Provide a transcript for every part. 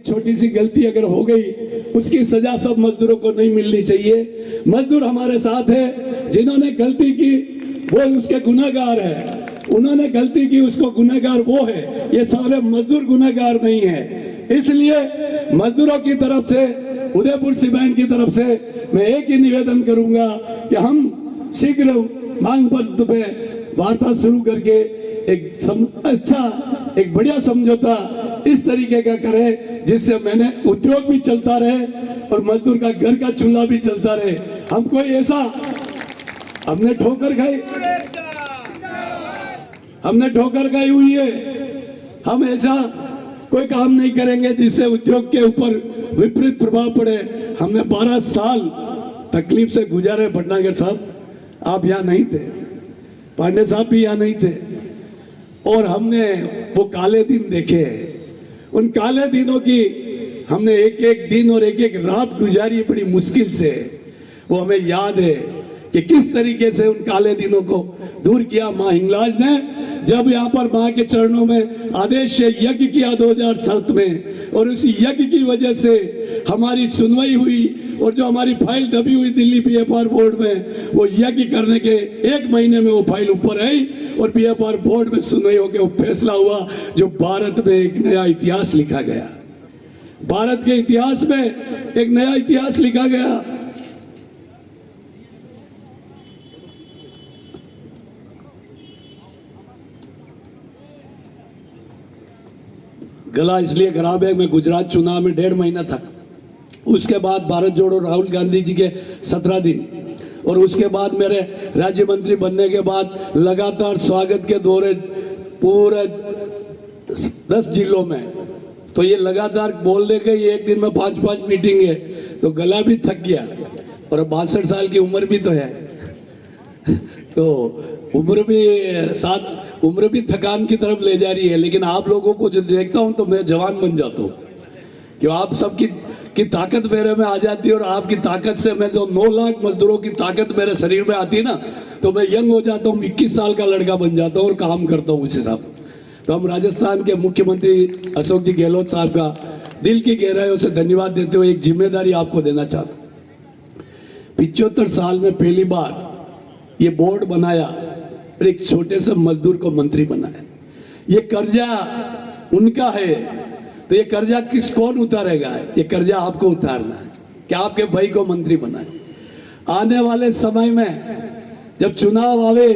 छोटी सी गलती अगर हो गई उसकी सजा सब मजदूरों को नहीं मिलनी चाहिए। मजदूर हमारे साथ है, जिन्होंने गलती की वो उसके गुनहगार है, उन्होंने गलती की उसको गुनहगार वो है, ये सारे मजदूर गुनहगार नहीं है। इसलिए मजदूरों की तरफ से, उदयपुर सीमेंट की तरफ से मैं एक ही निवेदन करूंगा कि हम शीघ्र मांग पत्र पे वार्ता शुरू करके एक बढ़िया समझौता इस तरीके का करें जिससे मैंने उद्योग भी चलता रहे और मजदूर का घर का चूल्हा भी चलता रहे। हम कोई ऐसा हमने ठोकर खाई हुई है, हम ऐसा कोई काम नहीं करेंगे जिससे उद्योग के ऊपर विपरीत प्रभाव पड़े। हमने 12 साल तकलीफ से गुजारे। भटनागर साहब आप यहाँ नहीं थे, पांडे साहब भी यहाँ नहीं थे, और हमने वो काले दिन देखे। उन काले दिनों की हमने एक एक दिन और एक एक रात गुजारी बड़ी मुश्किल से। वो हमें याद है कि किस तरीके से उन काले दिनों को दूर किया माँ हिंगलाज ने, जब यहाँ पर माँ के चरणों में आदेश से यज्ञ किया 2007 में, और उस यज्ञ की वजह से हमारी सुनवाई हुई और जो हमारी फाइल दबी हुई दिल्ली बीएफआर बोर्ड में, वो यज्ञ करने के 1 महीने में वो फाइल ऊपर आई और बीएफआर बोर्ड में सुनवाई होकर वो फैसला हुआ जो भारत में एक नया इतिहास लिखा गया। भारत के इतिहास में एक नया इतिहास लिखा गया। गला इसलिए खराब है, मैं गुजरात चुनाव में 1.5 महीना था, उसके बाद भारत जोड़ो राहुल गांधी जी के 17 दिन, और उसके बाद मेरे राज्य मंत्री बनने के बाद लगातार स्वागत के दौरे पूरे 10 जिलों में। तो ये लगातार बोलने के एक दिन में 5-5 मीटिंग है, तो गला भी थक गया, और 62 साल की उम्र भी तो है, तो उम्र भी थकान की तरफ ले जा रही है। लेकिन आप लोगों को जो देखता हूं तो मैं जवान बन जाता हूं, कि आप सबकी ताकत मेरे में आ जाती है, और आपकी ताकत से मैं जो 9 लाख मजदूरों की ताकत मेरे शरीर में आती है ना, तो मैं यंग हो जाता हूँ, 21 साल का लड़का बन जाता हूँ और काम करता हूँ उस हिसाब। तो हम राजस्थान के मुख्यमंत्री अशोक जी गहलोत साहब का दिल की गहराइयों से धन्यवाद देते हुए एक जिम्मेदारी आपको देना चाहता हूँ। 75 साल में पहली बार ये बोर्ड बनाया और एक छोटे से मजदूर को मंत्री बनाया। ये कर्जा उनका है, तो ये कर्जा कौन उतारेगा? ये कर्जा आपको उतारना है कि आपके भाई को मंत्री बनाए। आने वाले समय में जब चुनाव आवे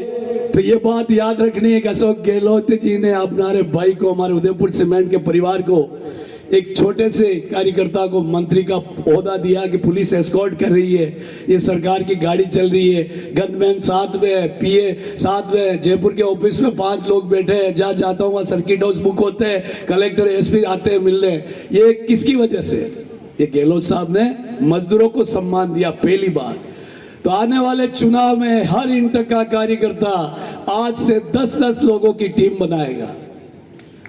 तो ये बात याद रखनी है कि अशोक गहलोत जी ने हमारे भाई को, हमारे उदयपुर सीमेंट के परिवार को, एक छोटे से कार्यकर्ता को मंत्री का ओहदा दिया कि पुलिस एस्कॉर्ट कर रही है, ये सरकार की गाड़ी चल रही है, गनमैन साथ में, पीए साथ में, जयपुर के ऑफिस में 5 लोग बैठे हैं, जहाँ जाता हूँ वहाँ सर्किट हाउस बुक होते हैं, कलेक्टर एसपी आते हैं मिलने। ये किसकी वजह से? ये गहलोत साहब ने मजदूरों को सम्मान दिया पहली बार। तो आने वाले चुनाव में हर इंट का कार्यकर्ता आज से 10-10 लोगों की टीम बनाएगा,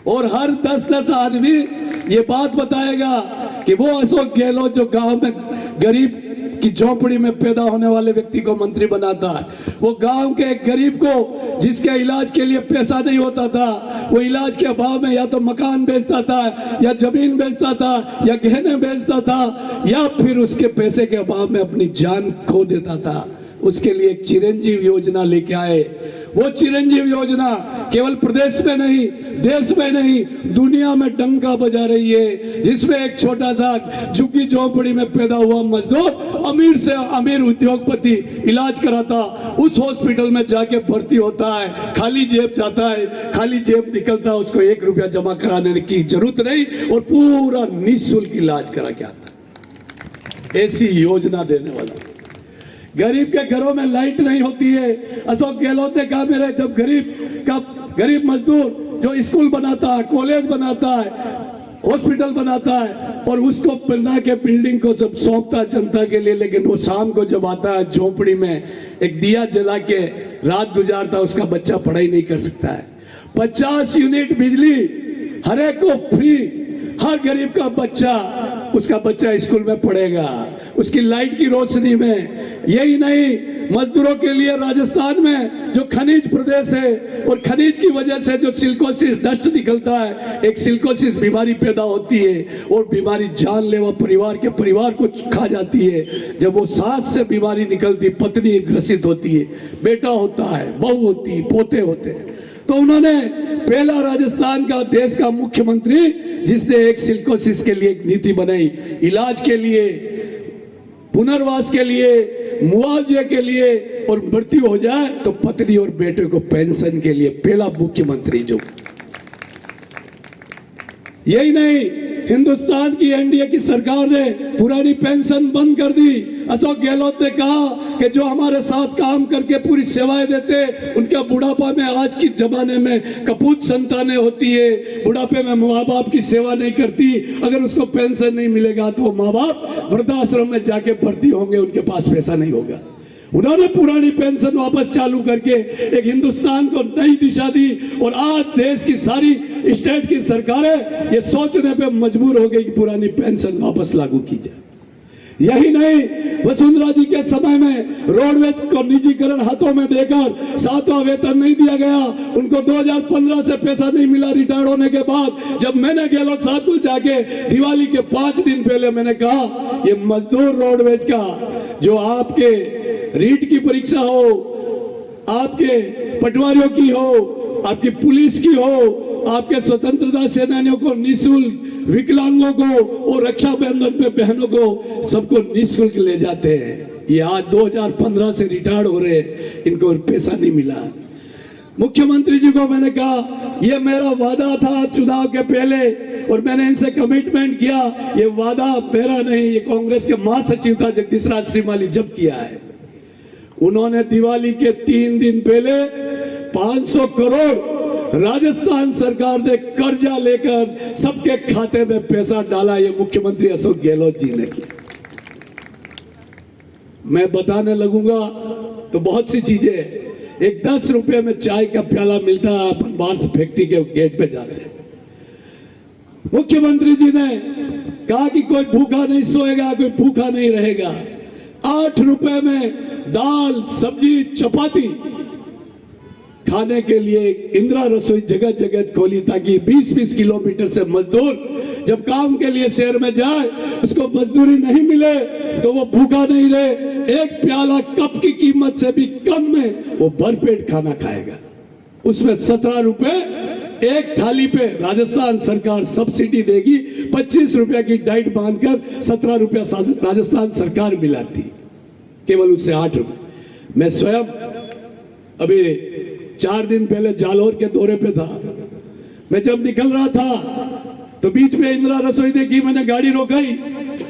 और हर 10-10 आदमी ये बात बताएगा कि वो अशोक गहलोत जो गांव में गरीब की झोपड़ी में पैदा होने वाले व्यक्ति को मंत्री बनाता है, वो गांव के एक गरीब को जिसके इलाज के लिए पैसा नहीं होता था, वो इलाज के अभाव में या तो मकान बेचता था, या जमीन बेचता था, या गहने बेचता था, या फिर उसके पैसे के अभाव में अपनी जान खो देता था, उसके लिए एक चिरंजीव योजना लेके आए। वो चिरंजीव योजना केवल प्रदेश में नहीं, देश में नहीं, दुनिया में डंका बजा रही है, जिसमें एक छोटा सा झुग्गी झोपड़ी में पैदा हुआ मजदूर अमीर से अमीर उद्योगपति इलाज कराता, उस हॉस्पिटल में जाके भर्ती होता है, खाली जेब जाता है, खाली जेब निकलता है, उसको 1 रुपया जमा कराने की जरूरत नहीं, और पूरा निःशुल्क इलाज करा के आता। ऐसी योजना देने वाला। गरीब के घरों में लाइट नहीं होती है, अशोक गहलोत ने कहा मेरे जब गरीब मजदूर जो स्कूल बनाता है, कॉलेज बनाता है, हॉस्पिटल बनाता है, और उसको बना के बिल्डिंग को जब सौंपता जनता के लिए, लेकिन वो शाम को जब आता है झोपड़ी में एक दिया जला के रात गुजारता, उसका बच्चा पढ़ाई नहीं कर सकता है। 50 यूनिट बिजली हर एक को फ्री, हर गरीब का बच्चा, उसका बच्चा स्कूल में पढ़ेगा, उसकी लाइट की रोशनी में यही नहीं, मजदूरों के लिए राजस्थान में जो खनिज प्रदेश है और खनिज की वजह से जो सिलिकोसिस डस्ट निकलता है, एक सिलिकोसिस बीमारी पैदा होती है और बीमारी जानलेवा परिवार को खा जाती है। जब वो सास से बीमारी निकलती, पत्नी ग्रसित होती है, बेटा होता है, बहू होती है, पोते होते हैं। तो उन्होंने पहला राजस्थान का देश का मुख्यमंत्री जिसने एक सिलिकोसिस के लिए एक नीति बनाई, इलाज के लिए, पुनर्वास के लिए, मुआवजे के लिए, और मृत्यु हो जाए तो पत्नी और बेटे को पेंशन के लिए पहला मुख्यमंत्री जो। यही नहीं, हिंदुस्तान की एनडीए की सरकार ने पुरानी पेंशन बंद कर दी। अशोक गहलोत ने कहा कि जो हमारे साथ काम करके पूरी सेवाएं देते, उनका बुढ़ापा में, आज की जमाने में कपूत संतानें होती है, बुढ़ापे में माँ बाप की सेवा नहीं करती, अगर उसको पेंशन नहीं मिलेगा तो माँ बाप वृद्धाश्रम में जाके भर्ती होंगे, उनके पास पैसा नहीं होगा। उन्होंने पुरानी पेंशन वापस चालू करके एक हिंदुस्तान को नई दिशा दी और आज देश की सारी स्टेट की सरकारें ये सोचने पे मजबूर हो गई कि पुरानी पेंशन वापस लागू की जाए। यही नहीं, वसुंधरा जी के समय में रोडवेज को निजीकरण हाथों में देकर 7वां वेतन नहीं दिया गया, उनको 2015 से पैसा नहीं मिला रिटायर होने के बाद। जब मैंने गहलोत साहब को जाके दिवाली के 5 दिन पहले मैंने कहा, ये मजदूर रोडवेज का जो आपके रीट की परीक्षा हो, आपके पटवारियों की हो, आपकी पुलिस की हो, आपके स्वतंत्रता सेनानियों को निःशुल्क, विकलांगों को और रक्षाबंधन पे बहनों को सबको निःशुल्क ले जाते हैं। ये आज 2015 से रिटायर्ड हो रहे हैं, इनको पैसा नहीं मिला। मुख्यमंत्री जी को मैंने कहा, ये मेरा वादा था चुनाव के पहले और मैंने इनसे कमिटमेंट किया, ये वादा मेरा नहीं, ये कांग्रेस के महासचिव था जगदीश राज श्रीमाली जब किया है। उन्होंने दिवाली के 3 दिन पहले 500 करोड़ राजस्थान सरकार ने कर्जा लेकर सबके खाते में पैसा डाला, ये मुख्यमंत्री अशोक गहलोत जी ने किया। मैं बताने लगूंगा तो बहुत सी चीजें, एक 10 रुपए में चाय का प्याला मिलता है, अपन बार्थ फैक्ट्री के गेट पे जाते हैं। मुख्यमंत्री जी ने कहा कि कोई भूखा नहीं सोएगा, कोई भूखा नहीं रहेगा। 8 रुपए में दाल, सब्जी, चपाती खाने के लिए इंदिरा रसोई जगह जगह खोली, ताकि 20-20 किलोमीटर से मजदूर जब काम के लिए शहर में जाए, उसको मजदूरी नहीं मिले तो वो भूखा नहीं रहे। एक प्याला कप की कीमत से भी कम में वो भरपेट खाना खाएगा। उसमें 17 रुपए एक थाली पे राजस्थान सरकार सब्सिडी देगी। 25 रुपया की डाइट बांधकर 17 रुपया राजस्थान सरकार मिलाती, केवल उससे 8 रुपए। मैं स्वयं अभी 4 दिन पहले जालौर के दौरे पे था। मैं जब निकल रहा था तो बीच में इंदिरा रसोई देखी, मैंने गाड़ी रोकाई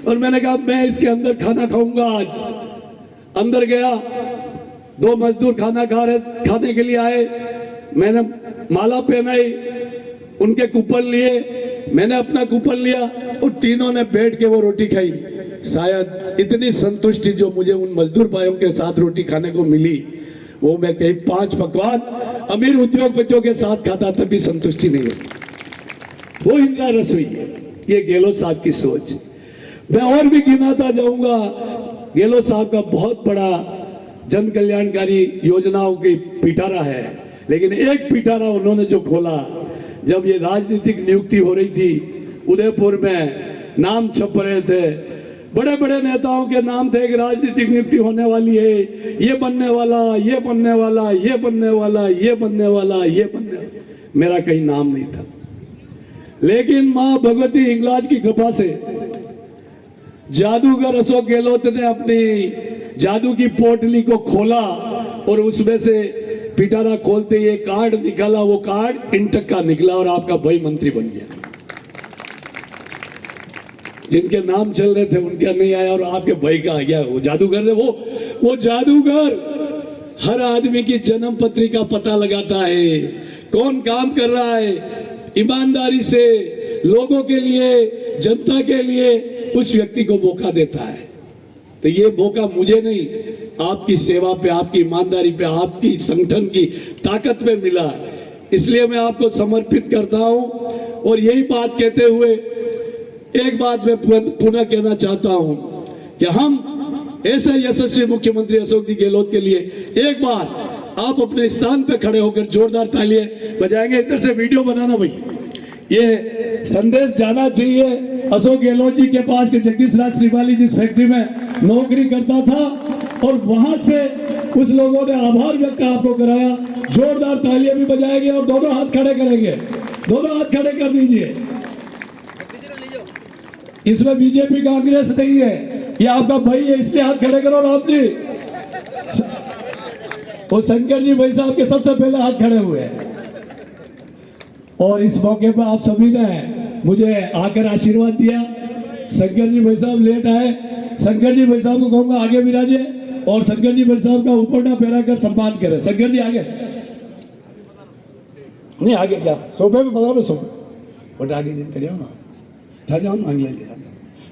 और मैंने कहा मैं इसके अंदर खाना खाऊंगा आज। अंदर गया, 2 मजदूर खाने के लिए आए, मैंने माला पहनाई, उनके कूपन लिए, मैंने अपना कूपन लिया और तीनों ने बैठ के वो रोटी खाई। शायद इतनी संतुष्टि जो मुझे उन मजदूर भाइयों के साथ रोटी खाने को मिली, वो मैं कहीं 5 पकवान अमीर उद्योगपतियों के साथ खाता तभी संतुष्टि नहीं होती। वो इंदिरा रसोई है, ये गहलोत साहब की सोच। मैं और भी गिनाता जाऊंगा। गहलोत साहब का बहुत बड़ा जन कल्याणकारी योजनाओं की पिटारा है, लेकिन एक पिटारा उन्होंने जो खोला, जब ये राजनीतिक नियुक्ति हो रही थी उदयपुर में, नाम छप रहे थे, बड़े बड़े नेताओं के नाम थे कि राजनीतिक नियुक्ति होने वाली है, ये बनने वाला, ये बनने वाला, ये बनने वाला, ये बनने वाला, ये बनने वाला। मेरा कहीं नाम नहीं था, लेकिन मां भगवती हिंगलाज की कृपा से जादूगर अशोक गहलोत ने अपनी जादू की पोटली को खोला और उसमें से पिटारा खोलते ही कार्ड निकाला। वो कार्ड इंटक का निकला और आपका भाई मंत्री बन गया। जिनके नाम चल रहे थे उनका नहीं आया और आपके भाई का आ गया। वो जादूगर ने वो जादूगर हर आदमी की जन्म पत्री का पता लगाता है, कौन काम कर रहा है ईमानदारी से लोगों के लिए, जनता के लिए, उस व्यक्ति को मौका देता है। तो ये मौका मुझे नहीं, आपकी सेवा पे, आपकी ईमानदारी पे, आपकी संगठन की ताकत पे मिला, इसलिए मैं आपको समर्पित करता हूं। और यही बात कहते हुए एक बात मैं पुनः कहना चाहता हूं कि हम ऐसे यशस्वी मुख्यमंत्री अशोक जी गहलोत के लिए एक बार आप अपने स्थान पे खड़े होकर जोरदार तालियां बजाएंगे। इधर से वीडियो बनाना भाई, ये संदेश जाना चाहिए अशोक गहलोत जी के पास कि जगदीश राज श्रीवाली जिस फैक्ट्री में नौकरी करता था और वहां से कुछ लोगों ने आभार व्यक्त आपको कराया। जोरदार तालियां भी बजाएंगे और दोनों हाथ खड़े करेंगे, दोनों हाथ खड़े कर दीजिए। इसमें बीजेपी कांग्रेस नहीं है, ये आपका भाई है, इसलिए हाथ खड़े करो। राम जी और शंकर जी भाई साहब के सबसे पहले हाथ खड़े हुए हैं। और इस मौके पर आप सभी ने मुझे आकर आशीर्वाद दिया। शंकर जी भाई साहब लेट आए, शंकर जी भाई साहब को कहूंगा आगे विराजे और शंकर जी भाई साहब का ऊपर ना पैरा कर सम्मान करें। शंकर जी आगे नहीं, आगे क्या सोफे पे बताओ ना, सोफे बट आगे दिन करिए ना, था जाओ मांगलाल जी,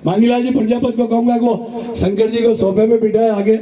मांगलाल जी प्रजापत को कहूंगा को शंकर जी को सोफे पे बिठाए आगे।